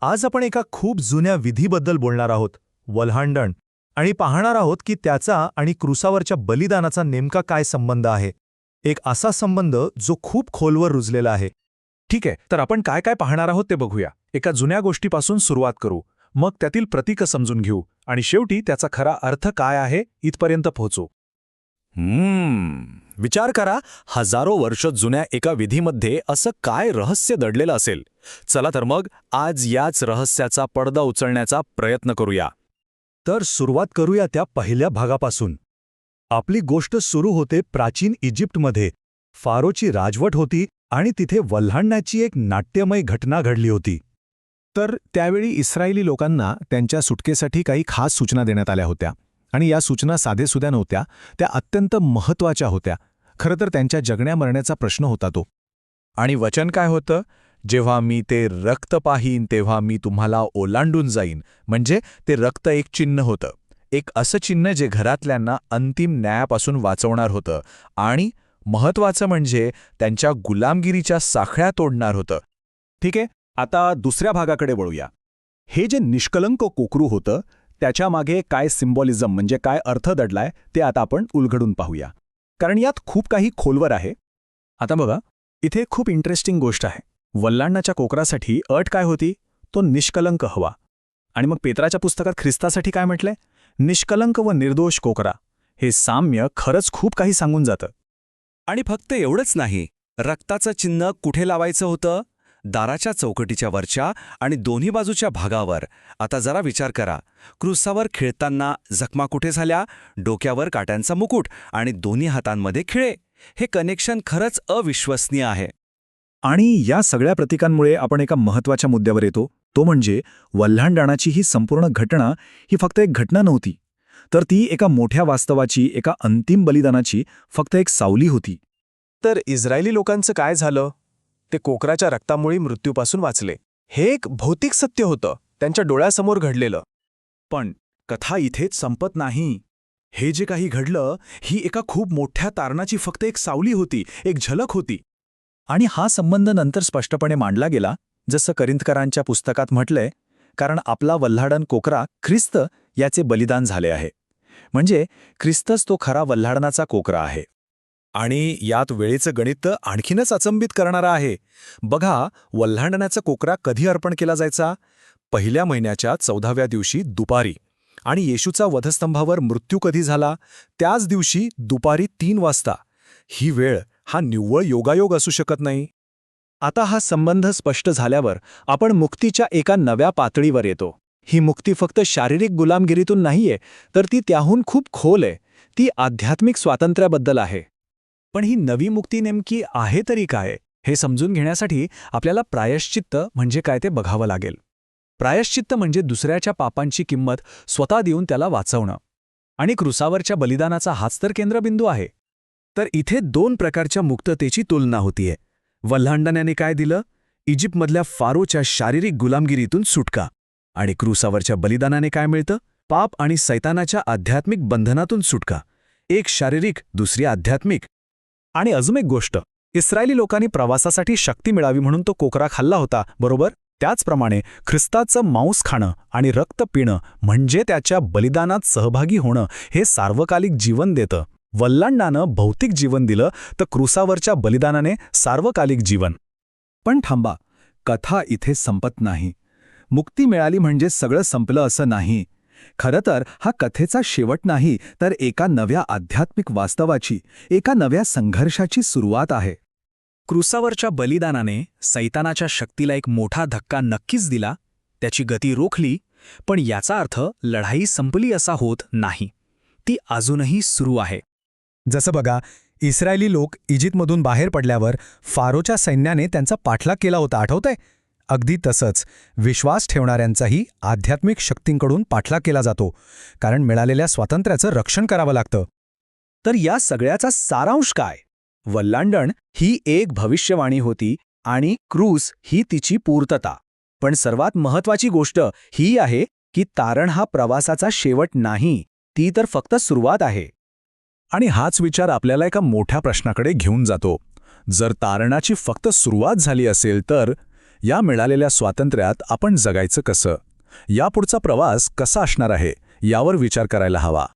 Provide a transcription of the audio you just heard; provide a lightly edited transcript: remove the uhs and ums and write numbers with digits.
आज आपण एका खूप जुन्या विधीबद्दल बोलणार आहोत, वल्हांडण, आणि पाहणार आहोत की त्याचा आणि क्रूसावरच्या बलिदानाचा नेमका काय संबंध आहे. एक असा संबंध जो खूप खोलवर रुजलेला आहे. ठीक आहे, तर आपण काय काय पाहणार आहोत ते बघूया. एका जुन्या गोष्टीपासून सुरुवात करू, मग त्यातील प्रतीकं समजून घेऊ आणि शेवटी त्याचा खरा अर्थ काय आहे इथपर्यंत पोहोचू. विचार करा, हजारो वर्ष जुन्या एका विधीमध्ये असं काय रहस्य दडलेलं असेल. चला तर मग आज याच रहस्याचा पडदा उचलण्याचा प्रयत्न करूया. तर सुरुवात करूया त्या पहिल्या भागापासून. आपली गोष्ट सुरू होते प्राचीन इजिप्तमध्ये. फारोची राजवट होती आणि तिथे वल्हांडण्याची एक नाट्यमय घटना घडली होती. तर त्यावेळी इस्रायली लोकांना त्यांच्या सुटकेसाठी काही खास सूचना देण्यात आल्या होत्या आणि या सूचना साधेसुद्या नव्हत्या, त्या अत्यंत महत्त्वाच्या होत्या. खरं तर त्यांच्या जगण्या मरण्याचा प्रश्न होता तो. आणि वचन काय होतं? जेव्हा मी ते रक्त पाहीन तेव्हा मी तुम्हाला ओलांडून जाईन. म्हणजे ते रक्त एक चिन्ह होतं, एक असं चिन्ह जे घरातल्यांना अंतिम न्यायापासून वाचवणार होतं आणि महत्त्वाचं म्हणजे त्यांच्या गुलामगिरीच्या साखळ्या तोडणार होतं. ठीक आहे, आता दुसऱ्या भागाकडे वळूया. हे जे निष्कलंक कोकरू होतं त्याच्यामागे काय सिम्बॉलिझम म्हणजे काय अर्थ दडलाय ते आता आपण उलगडून पाहूया, कारण यात खूप काही खोलवर आहे. आता बघा, इथे खूप इंटरेस्टिंग गोष्ट आहे. वल्हांडणाच्या कोकरासाठी अट काय होती? तो निष्कलंक हवा. आणि मग पेत्राच्या पुस्तकात ख्रिस्तासाठी काय म्हटलंय? निष्कलंक व निर्दोष कोकरा. हे साम्य खरंच खूप काही सांगून जातं. आणि फक्त एवढंच नाही, रक्ताचं चिन्ह कुठे लावायचं होतं? दाराच्या चौकटीच्या वरच्या आणि दोन्ही बाजूच्या भागावर. आता जरा विचार करा, क्रूसावर खेळताना जखमा कुठे झाल्या? डोक्यावर काट्यांचा मुकुट आणि दोन्ही हातांमध्ये खिळे. हे कनेक्शन खरंच अविश्वसनीय आहे. आणि या सगळ्या प्रतीकांमुळे आपण एका महत्त्वाच्या मुद्द्यावर येतो, तो म्हणजे वल्हांडणाची ही संपूर्ण घटना ही फक्त एक घटना नव्हती, तर ती एका मोठ्या वास्तवाची, एका अंतिम बलिदानाची फक्त एक सावली होती. तर इस्रायली लोकांचं काय झालं? ते कोकराच्या रक्तामुळे मृत्यूपासून वाचले. हे एक भौतिक सत्य होतं, त्यांच्या डोळ्यासमोर घडलेलं. पण कथा इथेच संपत नाही. हे जे काही घडलं ही एका खूप मोठ्या तारणाची फक्त एक सावली होती, एक झलक होती. आणि हा संबंध नंतर स्पष्टपणे मांडला गेला, जसं करिंथकरांच्या पुस्तकात म्हटलंय, कारण आपला वल्हाडण कोकरा ख्रिस्त याचे बलिदान झाले आहे. म्हणजे ख्रिस्तच तो खरा वल्हाडणाचा कोकरा आहे. आणि यात वेळेचं गणित आणखीनच अचंबित करणारं आहे. बघा, वल्हांडण्याचा कोकरा कधी अर्पण केला जायचा? पहिल्या महिन्याच्या 14व्या दिवशी दुपारी. आणि येशूचा वधस्तंभावर मृत्यू कधी झाला? त्याच दिवशी दुपारी 3 वाजता. ही वेळ हा निव्वळ योगायोग असू शकत नाही. आता हा संबंध स्पष्ट झाल्यावर आपण मुक्तीच्या एका नव्या पातळीवर येतो. ही मुक्ती फक्त शारीरिक गुलामगिरीतून नाहीये, तर ती त्याहून खूप खोल आहे. ती आध्यात्मिक स्वातंत्र्याबद्दल आहे. पण ही नवी मुक्ती नेमकी आहे तरी काय, हे समजून घेण्यासाठी आपल्याला प्रायश्चित्त म्हणजे काय ते बघावं लागेल. प्रायश्चित्त म्हणजे दुसऱ्याच्या पापांची किंमत स्वतः देऊन त्याला वाचवणं. आणि क्रूसावरच्या बलिदानाचा हाच तर केंद्रबिंदू आहे. तर इथे 2 प्रकारच्या मुक्ततेची तुलना होतीये. वल्हांडण्याने काय दिलं? इजिप्तमधल्या फारोच्या शारीरिक गुलामगिरीतून सुटका. आणि क्रूसावरच्या बलिदानाने काय मिळतं? पाप आणि सैतानाच्या आध्यात्मिक बंधनातून सुटका. एक शारीरिक, दुसरी आध्यात्मिक. आणि अजून एक गोष्ट, इस्रायली लोकांनी प्रवासासाठी शक्ती मिळावी म्हणून तो कोकरा खाल्ला होता, बरोबर? त्याचप्रमाणे ख्रिस्ताचं मांस खाणं आणि रक्त पिणं म्हणजे त्याच्या बलिदानात सहभागी होणं हे सार्वकालिक जीवन देतं. वल्हांडणानं भौतिक जीवन दिलं, तर क्रूसावरच्या बलिदानाने सार्वकालिक जीवन. पण थांबा, कथा इथे संपत नाही. मुक्ती मिळाली म्हणजे सगळं संपलं असं नाही. खरं तर हा कथेचा शेवट नाही, तर एका नव्या आध्यात्मिक वास्तवाची, एका नव्या संघर्षाची सुरुवात आहे. क्रूसावरच्या बलिदानाने सैतानाच्या शक्तीला एक मोठा धक्का नक्कीच दिला, त्याची गती रोखली. पण याचा अर्थ लढाई संपली असा होत नाही. ती अजूनही सुरू आहे. जसं बघा, इस्रायली लोक इजिप्तमधून बाहेर पडल्यावर फारोच्या सैन्याने त्यांचा पाठलाग केला होता, आठवतंय? अगदी तसंच विश्वास ठेवणाऱ्यांचाही आध्यात्मिक शक्तींकडून पाठलाग केला जातो, कारण मिळालेल्या स्वातंत्र्याचं रक्षण करावं लागतं. तर या सगळ्याचा सारांश काय? वल्हांडण ही एक भविष्यवाणी होती आणि क्रूस ही तिची पूर्तता. पण सर्वात महत्त्वाची गोष्ट ही आहे की तारण हा प्रवासाचा शेवट नाही, ती तर फक्त सुरुवात आहे. आणि हाच विचार आपल्याला एका मोठ्या प्रश्नाकडे घेऊन जातो. जर तारणाची फक्त सुरुवात झाली असेल तर या मिळालेल्या स्वातंत्र्यात आपण जगायचं कसं? यापुढचा प्रवास कसा असणार आहे यावर विचार करायला हवा.